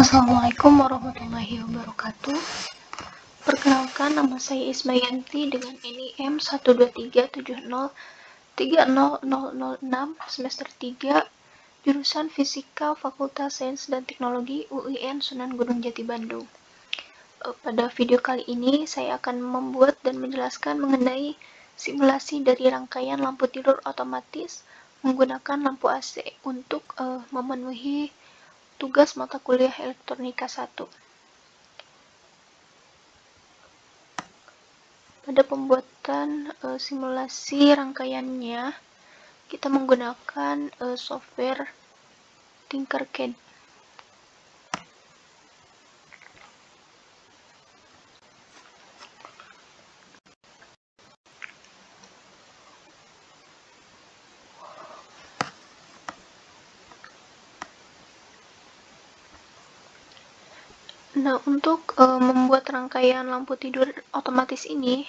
Assalamualaikum warahmatullahi wabarakatuh. Perkenalkan, nama saya Ismayanti dengan NIM 12370300006 semester 3, jurusan Fisika Fakultas Sains dan Teknologi UIN Sunan Gunung Jati Bandung. Pada video kali ini saya akan membuat dan menjelaskan mengenai simulasi dari rangkaian lampu tidur otomatis menggunakan lampu AC untuk memenuhi tugas mata kuliah Elektronika 1. Pada pembuatan simulasi rangkaiannya, kita menggunakan software Tinkercad. Nah, untuk membuat rangkaian lampu tidur otomatis ini,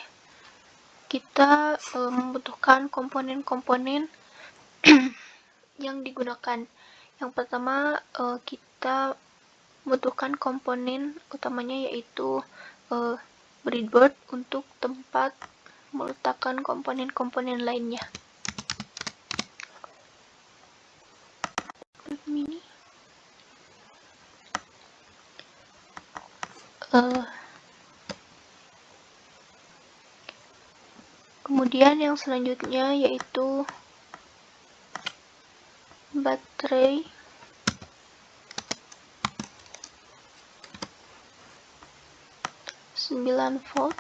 kita membutuhkan komponen-komponen yang digunakan. Yang pertama, kita membutuhkan komponen utamanya yaitu breadboard untuk tempat meletakkan komponen-komponen lainnya. Kemudian yang selanjutnya yaitu baterai, (9 volt).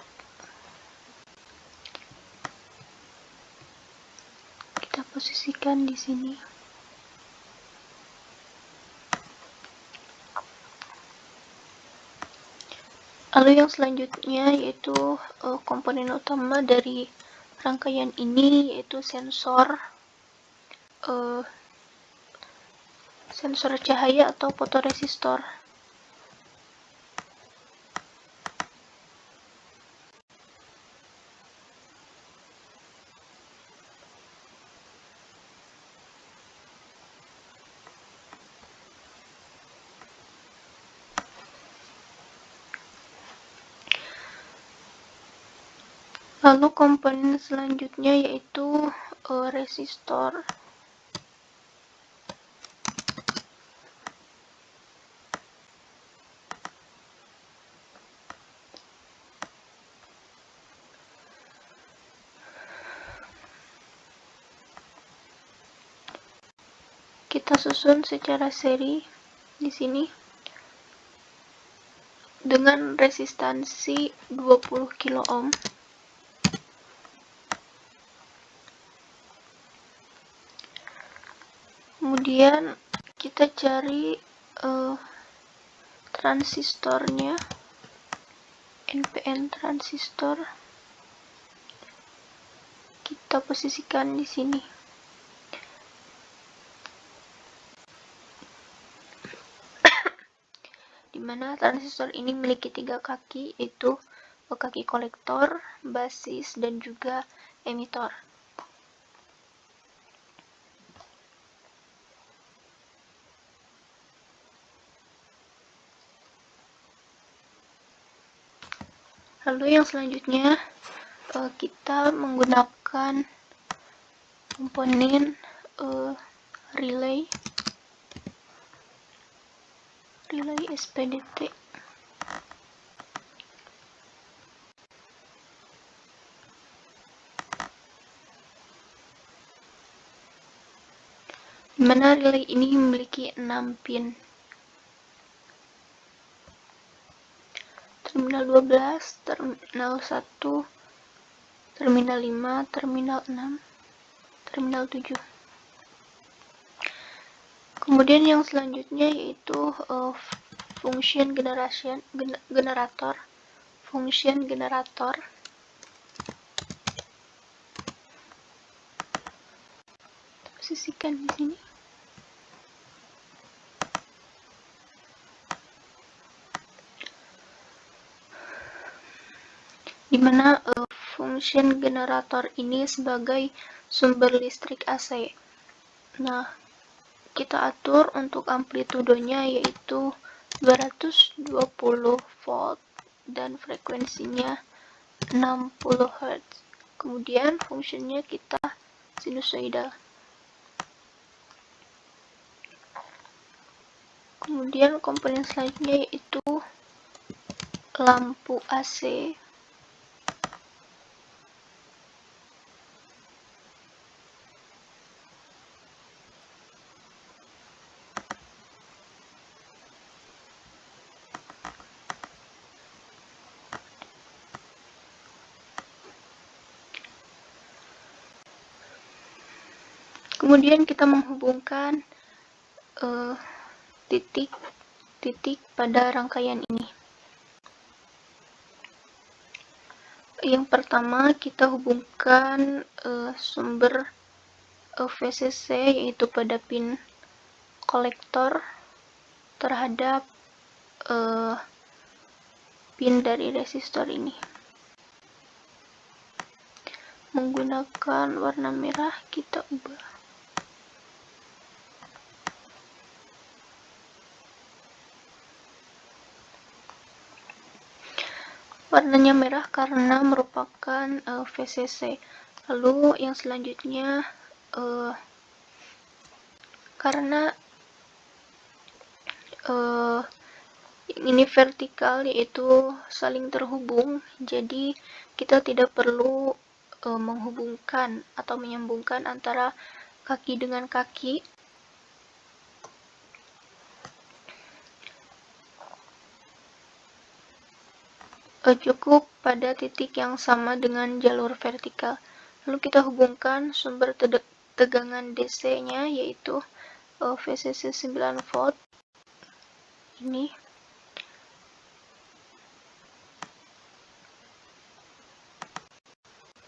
Kita posisikan di sini. Lalu yang selanjutnya yaitu komponen utama dari rangkaian ini yaitu sensor cahaya atau fotoresistor. Lalu komponen selanjutnya yaitu resistor. Kita susun secara seri di sini dengan resistansi 20 kilo ohm. Kemudian kita cari transistornya, NPN transistor. Kita posisikan di sini. Di mana transistor ini memiliki 3 kaki, yaitu kaki kolektor, basis, dan juga emitor. Lalu yang selanjutnya kita menggunakan komponen relay SPDT. Di mana relay ini memiliki 6 pin. Terminal 12, terminal 1, terminal 5, terminal 6, terminal 7. Kemudian yang selanjutnya yaitu function generator. Posisikan di sini. Di mana function generator ini sebagai sumber listrik AC. Nah, kita atur untuk amplitudenya yaitu 220 volt dan frekuensinya 60 Hz. Kemudian fungsinya kita sinusoidal. Kemudian komponen selanjutnya yaitu lampu AC. Kemudian kita menghubungkan titik-titik pada rangkaian ini. Yang pertama kita hubungkan sumber VCC yaitu pada pin kolektor terhadap pin dari resistor ini. Menggunakan warna merah kita ubah. Warnanya merah karena merupakan VCC. Lalu yang selanjutnya karena ini vertikal yaitu saling terhubung, jadi kita tidak perlu menghubungkan atau menyambungkan antara kaki dengan kaki. Cukup pada titik yang sama dengan jalur vertikal. Lalu kita hubungkan sumber tegangan DC-nya yaitu VCC 9 volt ini.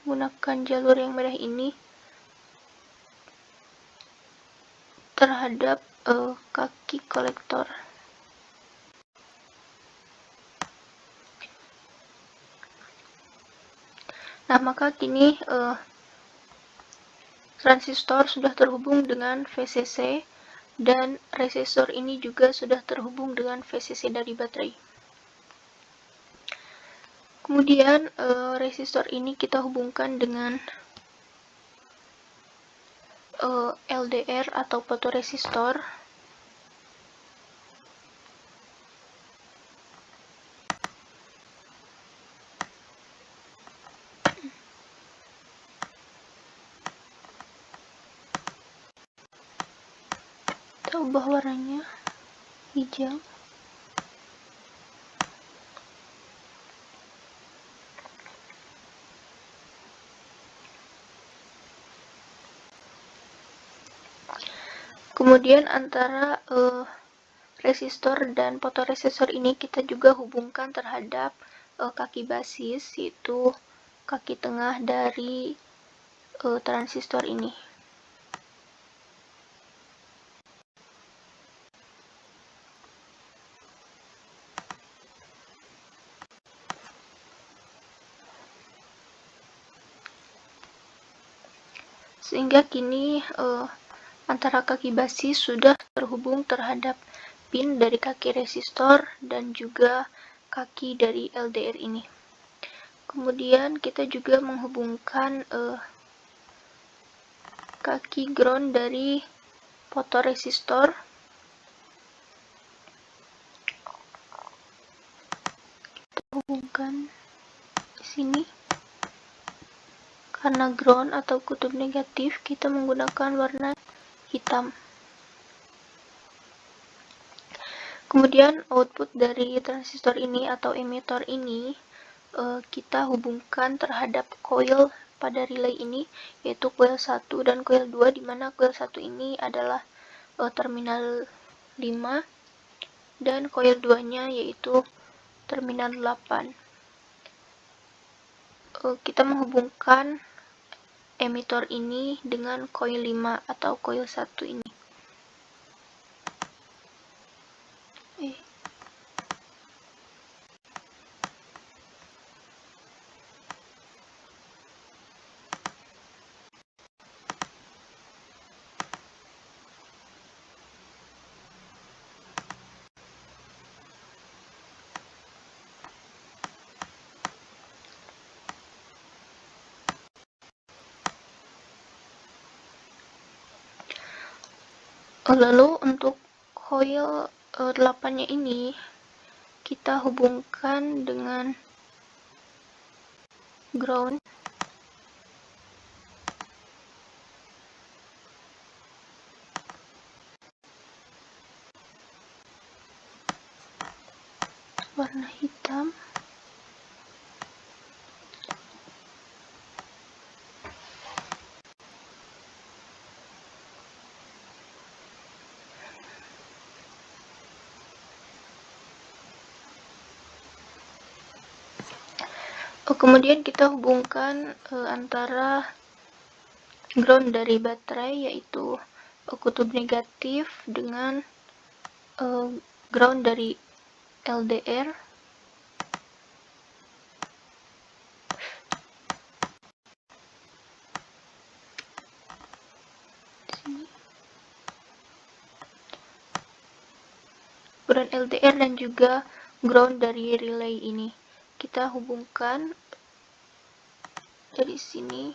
Gunakan jalur yang merah ini terhadap kaki kolektor. Nah, maka kini transistor sudah terhubung dengan VCC dan resistor ini juga sudah terhubung dengan VCC dari baterai. Kemudian resistor ini kita hubungkan dengan LDR atau fotoresistor. Kita ubah warnanya hijau. Kemudian antara resistor dan fotoresistor ini kita juga hubungkan terhadap kaki basis, yaitu kaki tengah dari transistor ini. Sehingga kini antara kaki basis sudah terhubung terhadap pin dari kaki resistor dan juga kaki dari LDR ini. Kemudian kita juga menghubungkan kaki ground dari fotoresistor. Kita hubungkan di sini. Karena ground atau kutub negatif, kita menggunakan warna hitam. Kemudian output dari transistor ini atau emitor ini kita hubungkan terhadap coil pada relay ini, yaitu coil 1 dan coil 2, di mana coil 1 ini adalah terminal 5 dan coil 2-nya yaitu terminal 8. Kita menghubungkan emitor ini dengan coil 5 atau coil 1 ini. Lalu untuk coil 8-nya ini kita hubungkan dengan ground warna hitam. Kemudian kita hubungkan antara ground dari baterai, yaitu kutub negatif, dengan ground dari LDR. Ground LDR dan juga ground dari relay ini kita hubungkan dari sini.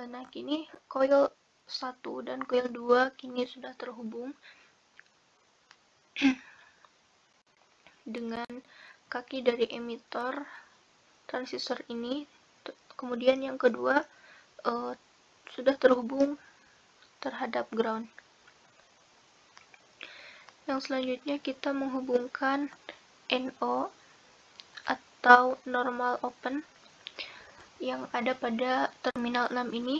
Nah, kini coil 1 dan coil 2 kini sudah terhubung dengan kaki dari emitor transistor ini. Kemudian yang kedua sudah terhubung terhadap ground. Yang selanjutnya kita menghubungkan NO atau normal open yang ada pada terminal 6 ini.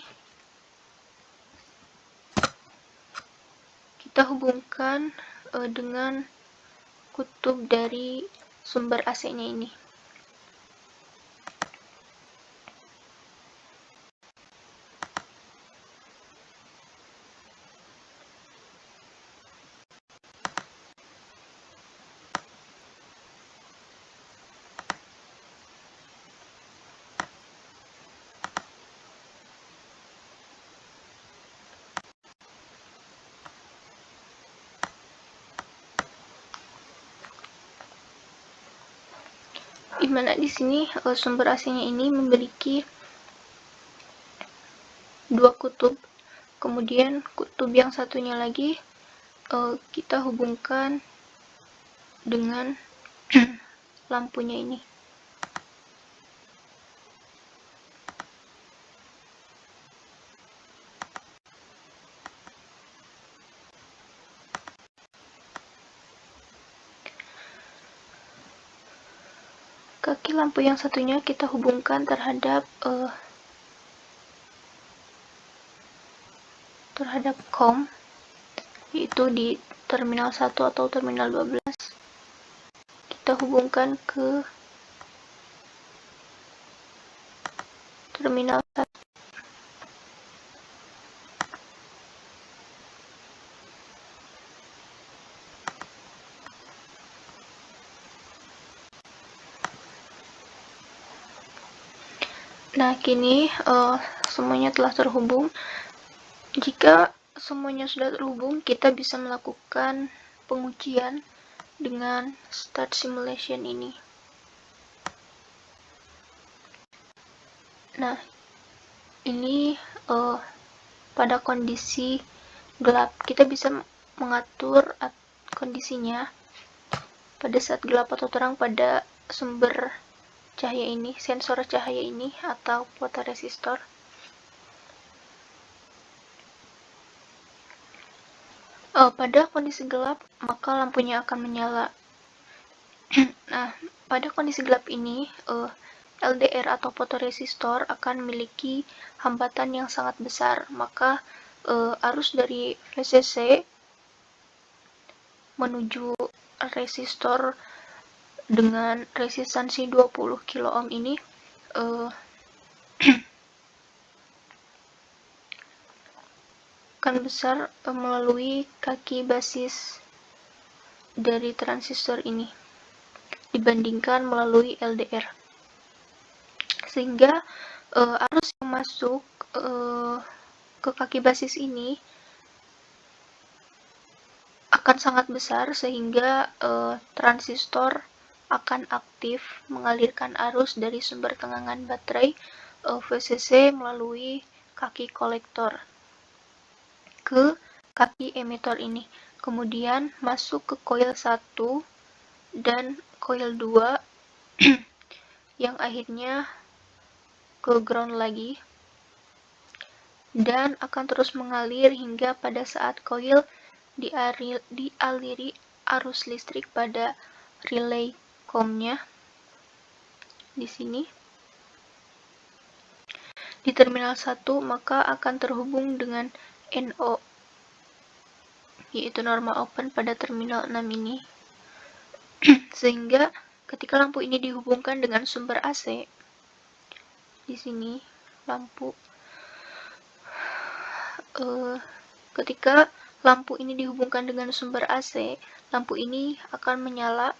Kita hubungkan dengan kutub dari sumber AC-nya ini. Di mana di sini sumber AC-nya ini memiliki dua kutub. Kemudian kutub yang satunya lagi kita hubungkan dengan lampunya ini. Kaki lampu yang satunya kita hubungkan terhadap COM, yaitu di terminal 1 atau terminal 12. Kita hubungkan ke terminal 1. Nah, kini semuanya telah terhubung. Jika semuanya sudah terhubung, kita bisa melakukan pengujian dengan start simulation ini. Nah, ini pada kondisi gelap. Kita bisa mengatur kondisinya pada saat gelap atau terang pada sumber cahaya ini, sensor cahaya ini atau fotoresistor. Pada kondisi gelap, maka lampunya akan menyala. Nah, pada kondisi gelap ini, LDR atau fotoresistor akan memiliki hambatan yang sangat besar. Maka arus dari VCC menuju resistor dengan resistansi 20 kilo ohm ini akan besar melalui kaki basis dari transistor ini dibandingkan melalui LDR, sehingga arus yang masuk ke kaki basis ini akan sangat besar, sehingga transistor akan aktif mengalirkan arus dari sumber tegangan baterai VCC melalui kaki kolektor ke kaki emitor ini, kemudian masuk ke coil 1 dan coil 2 yang akhirnya ke ground lagi, dan akan terus mengalir hingga pada saat coil dialiri arus listrik pada relay COM-nya di sini. Di terminal 1 maka akan terhubung dengan NO, yaitu normal open pada terminal 6 ini, sehingga ketika lampu ini dihubungkan dengan sumber AC, di sini lampu, ketika lampu ini dihubungkan dengan sumber AC, lampu ini akan menyala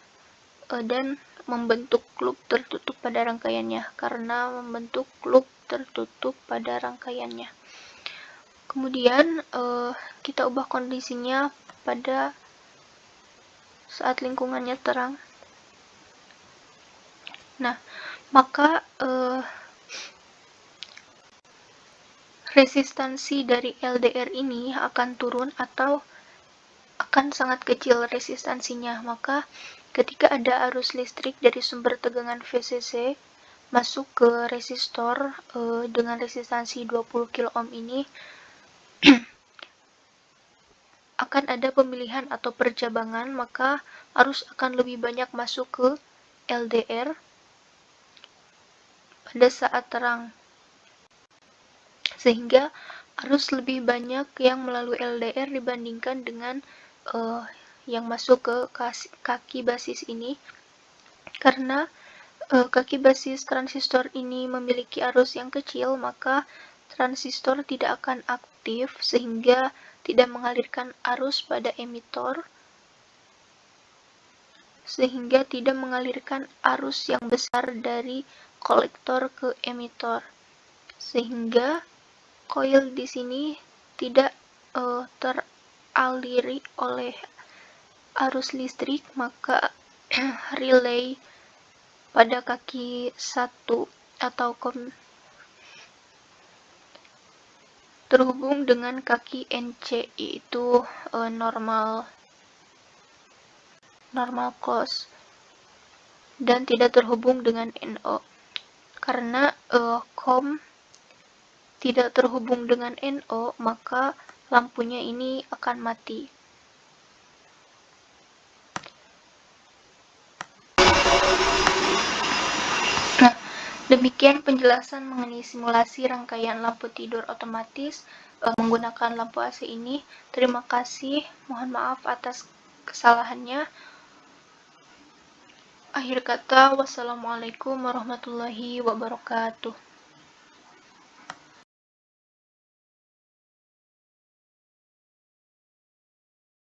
dan membentuk loop tertutup pada rangkaiannya, karena membentuk loop tertutup pada rangkaiannya. Kemudian kita ubah kondisinya pada saat lingkungannya terang. Nah, maka resistansi dari LDR ini akan turun atau akan sangat kecil resistansinya. Maka ketika ada arus listrik dari sumber tegangan VCC masuk ke resistor dengan resistansi 20 kilo ohm ini, akan ada pemilihan atau percabangan, maka arus akan lebih banyak masuk ke LDR pada saat terang, sehingga arus lebih banyak yang melalui LDR dibandingkan dengan yang masuk ke kaki basis ini, karena kaki basis transistor ini memiliki arus yang kecil, maka transistor tidak akan aktif sehingga tidak mengalirkan arus pada emitor, sehingga tidak mengalirkan arus yang besar dari kolektor ke emitor, sehingga coil di sini tidak teraliri oleh arus listrik, maka relay pada kaki 1 atau COM terhubung dengan kaki NC, yaitu normal close, dan tidak terhubung dengan NO. Karena COM tidak terhubung dengan NO, maka lampunya ini akan mati. Nah, demikian penjelasan mengenai simulasi rangkaian lampu tidur otomatis menggunakan lampu AC ini. Terima kasih, mohon maaf atas kesalahannya. Akhir kata, wassalamualaikum warahmatullahi wabarakatuh.